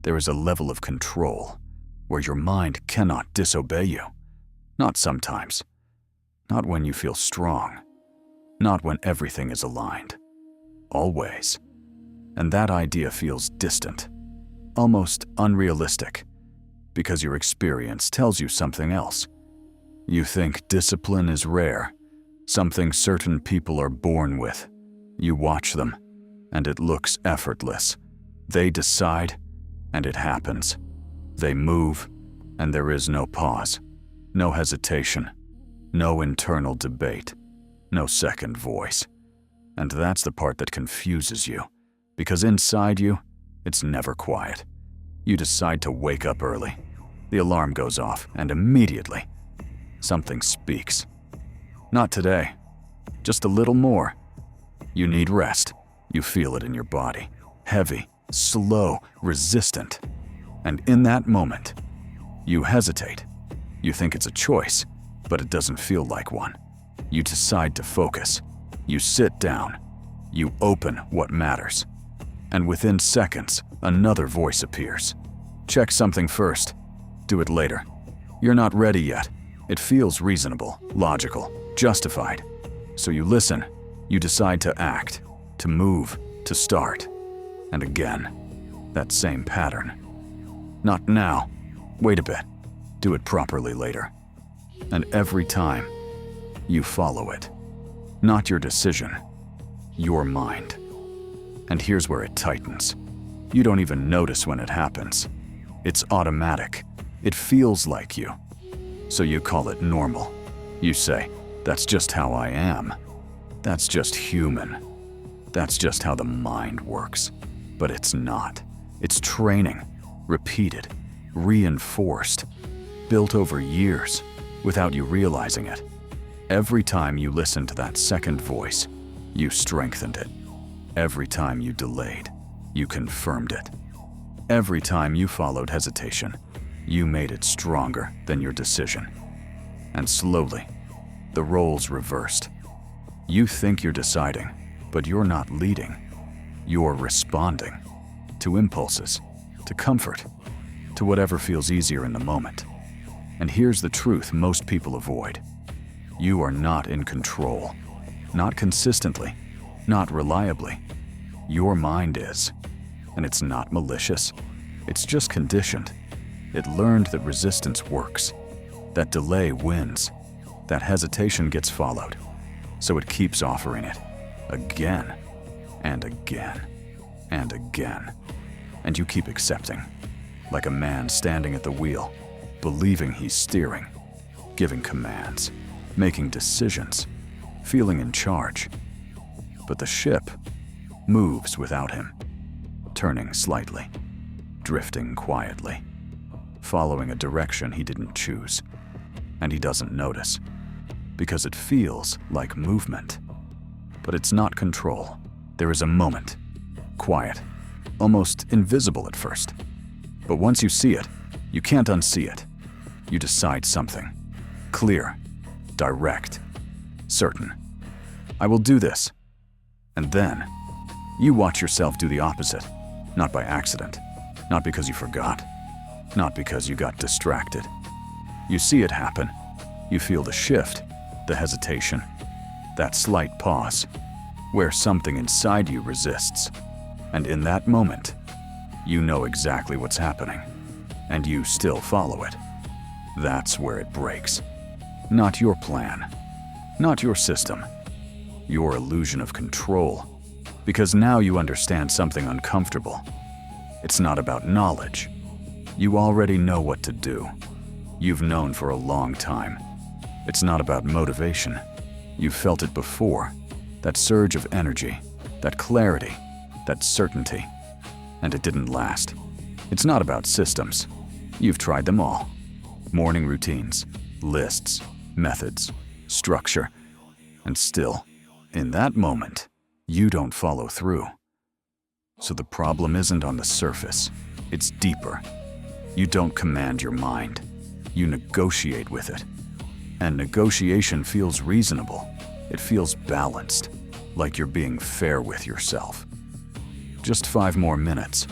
there is a level of control where your mind cannot disobey you. Not sometimes. Not when you feel strong. Not when everything is aligned. Always. And that idea feels distant, almost unrealistic, because your experience tells you something else. You think discipline is rare, something certain people are born with. You watch them, and it looks effortless. They decide, and it happens. They move, and there is no pause, no hesitation, no internal debate, no second voice. And that's the part that confuses you, because inside you, it's never quiet. You decide to wake up early. The alarm goes off, and immediately, something speaks. Not today, just a little more. You need rest. You feel it in your body. Heavy, slow, resistant. And in that moment, you hesitate. You think it's a choice, but it doesn't feel like one. You decide to focus. You sit down. You open what matters. And within seconds, another voice appears. Check something first. Do it later. You're not ready yet. It feels reasonable, logical, justified. So you listen. You decide to act, to move, to start. And again, that same pattern. Not now. Wait a bit. Do it properly later. And every time, you follow it. Not your decision, your mind. And here's where it tightens. You don't even notice when it happens. It's automatic. It feels like you. So you call it normal. You say, that's just how I am. That's just human. That's just how the mind works. But it's not. It's training, repeated, reinforced, built over years without you realizing it. Every time you listened to that second voice, you strengthened it. Every time you delayed, you confirmed it. Every time you followed hesitation, you made it stronger than your decision. And slowly, the roles reversed. You think you're deciding, but you're not leading. You're responding to impulses, to comfort, to whatever feels easier in the moment. And here's the truth most people avoid. You are not in control. Not consistently, not reliably. Your mind is. And it's not malicious. It's just conditioned. It learned that resistance works, that delay wins, that hesitation gets followed. So it keeps offering it, again, and again, and again. And you keep accepting, like a man standing at the wheel, believing he's steering, giving commands, making decisions, feeling in charge. But the ship moves without him, turning slightly, drifting quietly, following a direction he didn't choose. And he doesn't notice, because it feels like movement. But it's not control. There is a moment, quiet, almost invisible at first. But once you see it, you can't unsee it. You decide something, clear, direct, certain. I will do this. And then, you watch yourself do the opposite, not by accident, not because you forgot, not because you got distracted. You see it happen. You feel the shift, the hesitation, that slight pause, where something inside you resists. And in that moment, you know exactly what's happening, and you still follow it. That's where it breaks. Not your plan, not your system, your illusion of control. Because now you understand something uncomfortable. It's not about knowledge. You already know what to do. You've known for a long time. It's not about motivation. You've felt it before. That surge of energy, that clarity, that certainty. And it didn't last. It's not about systems. You've tried them all. Morning routines, lists, methods, structure. And still, in that moment, you don't follow through. So the problem isn't on the surface. It's deeper. You don't command your mind. You negotiate with it. And negotiation feels reasonable. It feels balanced, like you're being fair with yourself. Just 5 more minutes.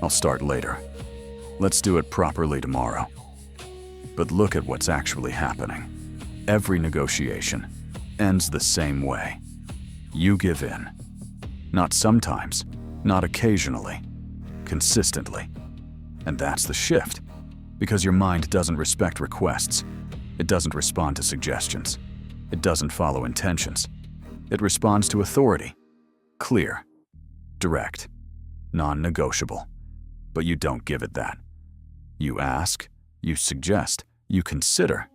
I'll start later. Let's do it properly tomorrow. But look at what's actually happening. Every negotiation ends the same way. You give in. Not sometimes, not occasionally, consistently. And that's the shift, because your mind doesn't respect requests. It doesn't respond to suggestions. It doesn't follow intentions. It responds to authority. Clear, direct, non-negotiable. But you don't give it that. You ask, you suggest, you consider,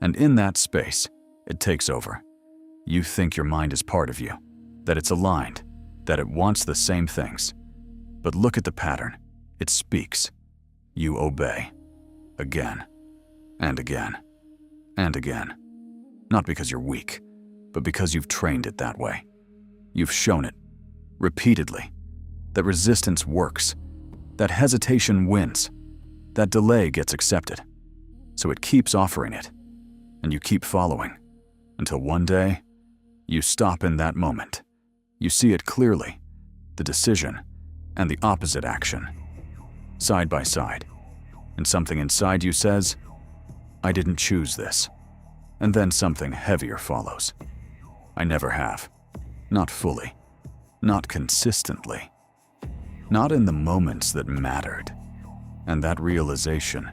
and in that space, it takes over. You think your mind is part of you, that it's aligned, that it wants the same things. But look at the pattern. It speaks. You obey. Again, and again, and again. Not because you're weak, but because you've trained it that way. You've shown it, repeatedly, that resistance works, that hesitation wins, that delay gets accepted. So it keeps offering it, and you keep following, until one day, you stop in that moment. You see it clearly, the decision and the opposite action, side by side, and something inside you says, I didn't choose this. And then something heavier follows. I never have. Not fully. Not consistently. Not in the moments that mattered. And that realization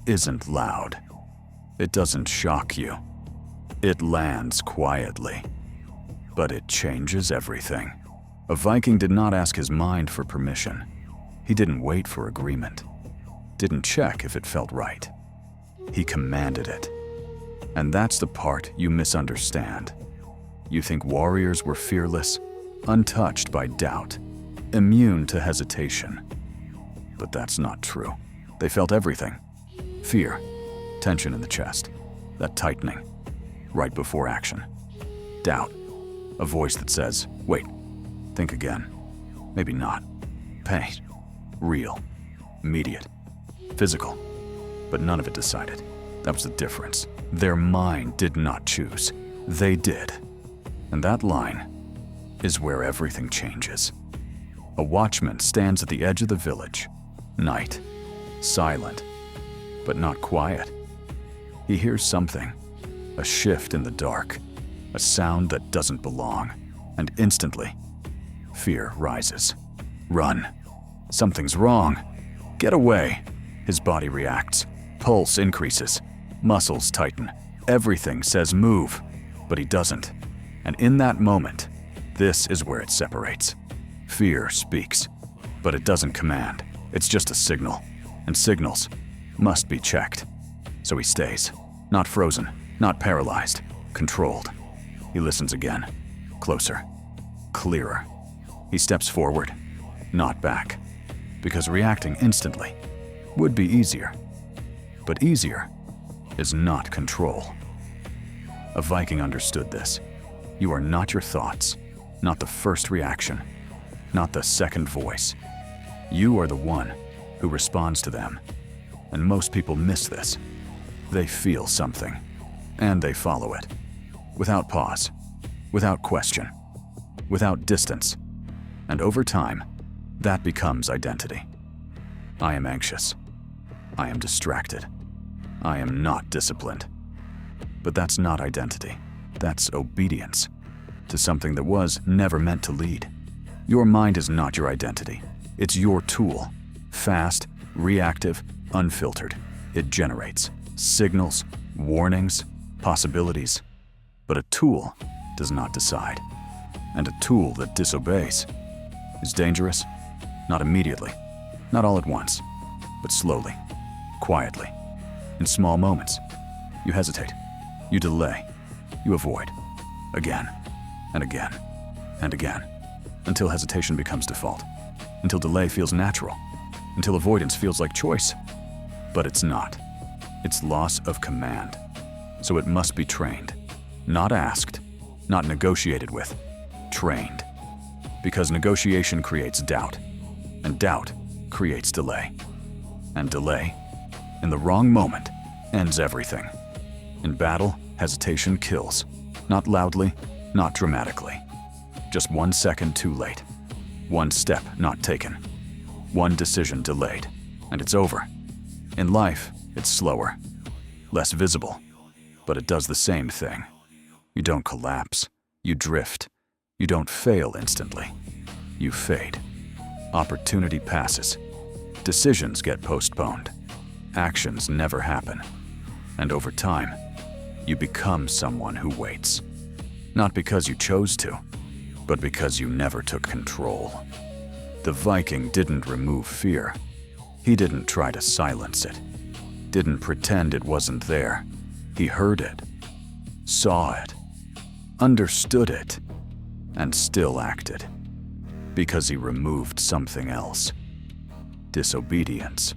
isn't loud. It doesn't shock you. It lands quietly. But it changes everything. A Viking did not ask his mind for permission. He didn't wait for agreement. Didn't check if it felt right. He commanded it. And that's the part you misunderstand. You think warriors were fearless, untouched by doubt, immune to hesitation. But that's not true. They felt everything. Fear, tension in the chest, that tightening, right before action. Doubt, a voice that says, wait, think again. Maybe not. Pain, real, immediate, physical, but none of it decided. That was the difference. Their mind did not choose. They did. And that line is where everything changes. A watchman stands at the edge of the village. Night. Silent. But not quiet. He hears something. A shift in the dark. A sound that doesn't belong. And instantly, fear rises. Run. Something's wrong. Get away. His body reacts. Pulse increases. Muscles tighten. Everything says move, but he doesn't. And in that moment, this is where it separates. Fear speaks, but it doesn't command. It's just a signal, and signals must be checked. So he stays, not frozen, not paralyzed, controlled. He listens again, closer, clearer. He steps forward, not back, because reacting instantly would be easier. But easier is not control. A Viking understood this. You are not your thoughts, not the first reaction, not the second voice. You are the one who responds to them. And most people miss this. They feel something, and they follow it. Without pause, without question, without distance. And over time, that becomes identity. I am anxious. I am distracted. I am not disciplined. But that's not identity. That's obedience to something that was never meant to lead. Your mind is not your identity. It's your tool. Fast, reactive, unfiltered. It generates signals, warnings, possibilities. But a tool does not decide. And a tool that disobeys is dangerous, not immediately, not all at once, but slowly, quietly. In small moments, you hesitate, you delay, you avoid, again, and again, and again, until hesitation becomes default, until delay feels natural, until avoidance feels like choice. But it's not. It's loss of command. So it must be trained, not asked, not negotiated with, trained. Because negotiation creates doubt, and doubt creates delay. And delay, in the wrong moment, ends everything. In battle, hesitation kills. Not loudly, not dramatically. Just 1 second too late. One step not taken. One decision delayed, and it's over. In life, it's slower, less visible, but it does the same thing. You don't collapse, you drift. You don't fail instantly. You fade. Opportunity passes. Decisions get postponed. Actions never happen. And over time, you become someone who waits. Not because you chose to, but because you never took control. The Viking didn't remove fear. He didn't try to silence it. Didn't pretend it wasn't there. He heard it, saw it, understood it, and still acted. Because he removed something else. Disobedience.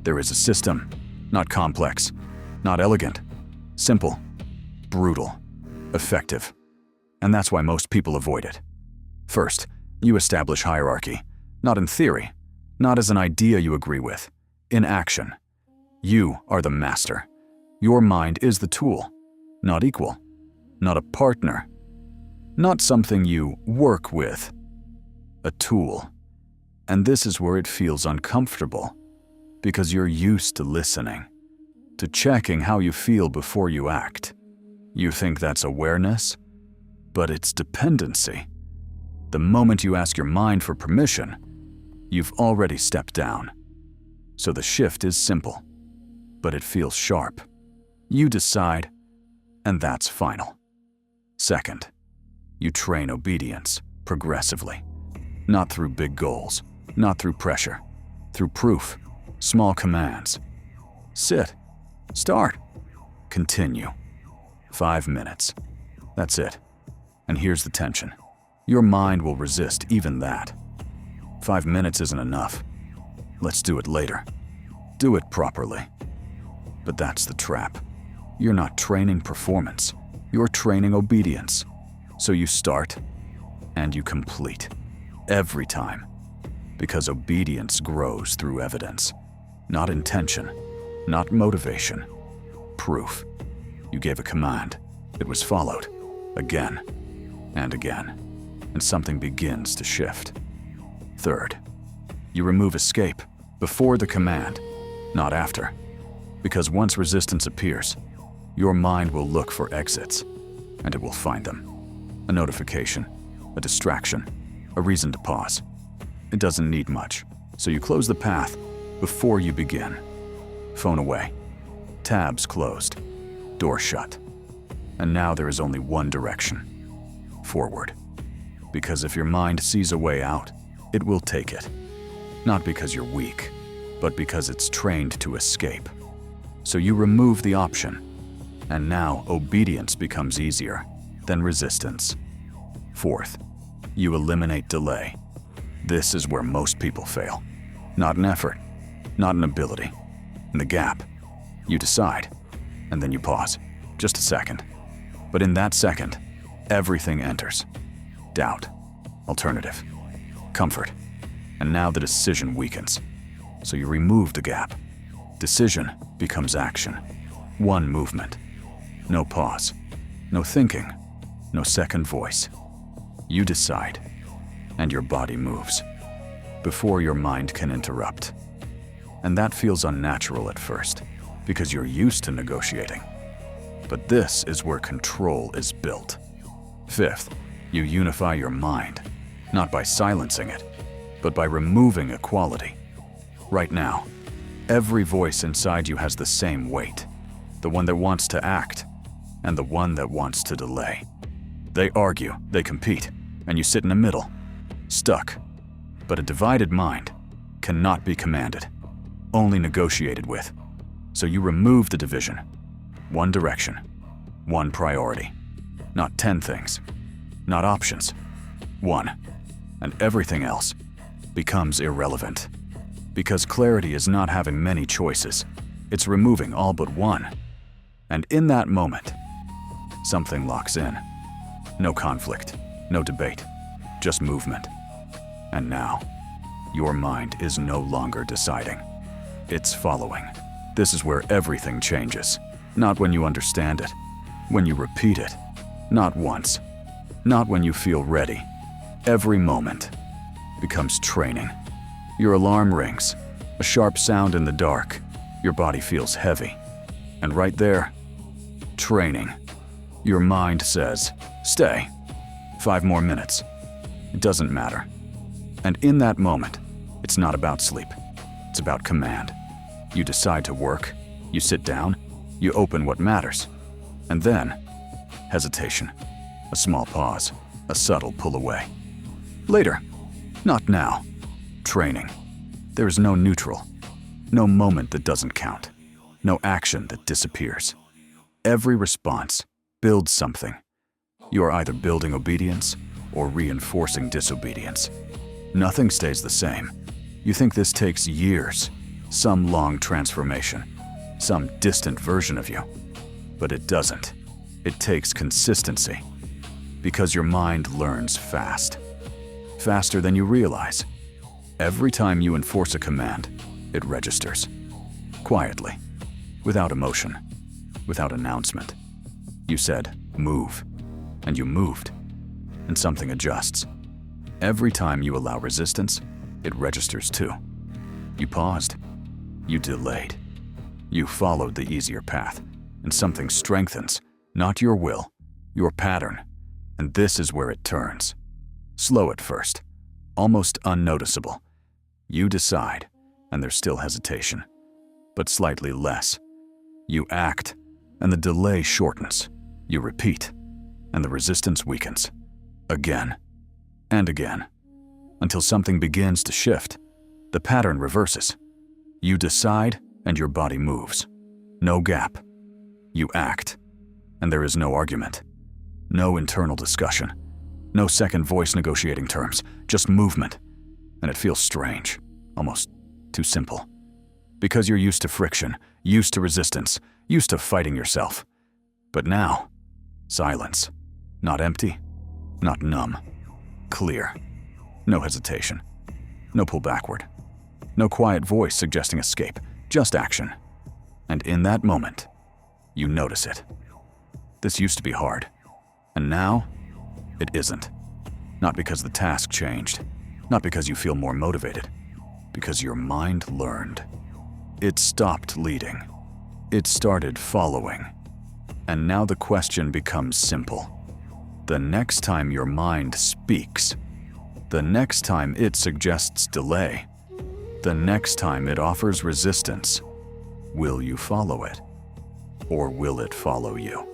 There is a system, not complex, not elegant, simple, brutal, effective. And that's why most people avoid it. First, you establish hierarchy, not in theory, not as an idea you agree with, in action. You are the master. Your mind is the tool, not equal, not a partner, not something you work with, a tool. And this is where it feels uncomfortable, because you're used to listening, to checking how you feel before you act. You think that's awareness, but it's dependency. The moment you ask your mind for permission, you've already stepped down. So the shift is simple, but it feels sharp. You decide, and that's final. Second, you train obedience progressively, not through big goals, not through pressure, through proof, small commands. Sit, start, continue. 5 minutes. That's it. And here's the tension. Your mind will resist even that. 5 minutes isn't enough. Let's do it later. Do it properly. But that's the trap. You're not training performance. You're training obedience. So you start and you complete. Every time. Because obedience grows through evidence. Not intention. Not motivation. Proof. You gave a command. It was followed. Again. And again. And something begins to shift. Third, you remove escape before the command, not after. Because once resistance appears, your mind will look for exits, and it will find them. A notification, a distraction, a reason to pause. It doesn't need much, so you close the path before you begin. Phone away, tabs closed, door shut. And now there is only one direction, forward. Because if your mind sees a way out, it will take it. Not because you're weak, but because it's trained to escape. So you remove the option, and now obedience becomes easier than resistance. Fourth, you eliminate delay. This is where most people fail. Not in effort, not in ability. In the gap, you decide, and then you pause. Just a second. But in that second, everything enters. Doubt, alternative, comfort. And now the decision weakens. So you remove the gap. Decision becomes action. One movement. No pause. No thinking. No second voice. You decide, and your body moves before your mind can interrupt. And that feels unnatural at first, because you're used to negotiating. But this is where control is built. Fifth, you unify your mind, not by silencing it, but by removing equality. Right now, every voice inside you has the same weight, the one that wants to act, and the one that wants to delay. They argue, they compete, and you sit in the middle, stuck. But a divided mind cannot be commanded, only negotiated with. So you remove the division. One direction, one priority. Not 10 things, not options. One. And everything else becomes irrelevant. Because clarity is not having many choices. It's removing all but one. And in that moment, something locks in. No conflict, no debate, just movement. And now, your mind is no longer deciding. It's following. This is where everything changes. Not when you understand it, when you repeat it. Not once, not when you feel ready. Every moment becomes training. Your alarm rings, a sharp sound in the dark. Your body feels heavy. And right there, training. Your mind says, stay. 5 more minutes. It doesn't matter. And in that moment, it's not about sleep. It's about command. You decide to work, you sit down, you open what matters. And then, hesitation. A small pause, a subtle pull away. Later, not now. Training. There is no neutral, no moment that doesn't count, no action that disappears. Every response builds something. You are either building obedience or reinforcing disobedience. Nothing stays the same. You think this takes years, some long transformation, some distant version of you. But it doesn't. It takes consistency. Because your mind learns fast. Faster than you realize. Every time you enforce a command, it registers. Quietly. Without emotion. Without announcement. You said, move. And you moved. And something adjusts. Every time you allow resistance, it registers too. You paused. You delayed. You followed the easier path. And something strengthens. Not your will, your pattern. And this is where it turns. Slow at first. Almost unnoticeable. You decide, and there's still hesitation. But slightly less. You act, and the delay shortens. You repeat, and the resistance weakens. Again, and again. Until something begins to shift. The pattern reverses. You decide, and your body moves. No gap. You act, and there is no argument. No internal discussion. No second voice negotiating terms. Just movement. And it feels strange. Almost too simple. Because you're used to friction, used to resistance, used to fighting yourself. But now, silence. Not empty, not numb. Clear. No hesitation. No pull backward. No quiet voice suggesting escape. Just action. And in that moment, you notice it. This used to be hard. And now, it isn't. Not because the task changed. Not because you feel more motivated. Because your mind learned. It stopped leading. It started following. And now the question becomes simple. The next time your mind speaks, the next time it suggests delay, the next time it offers resistance, will you follow it? Or will it follow you?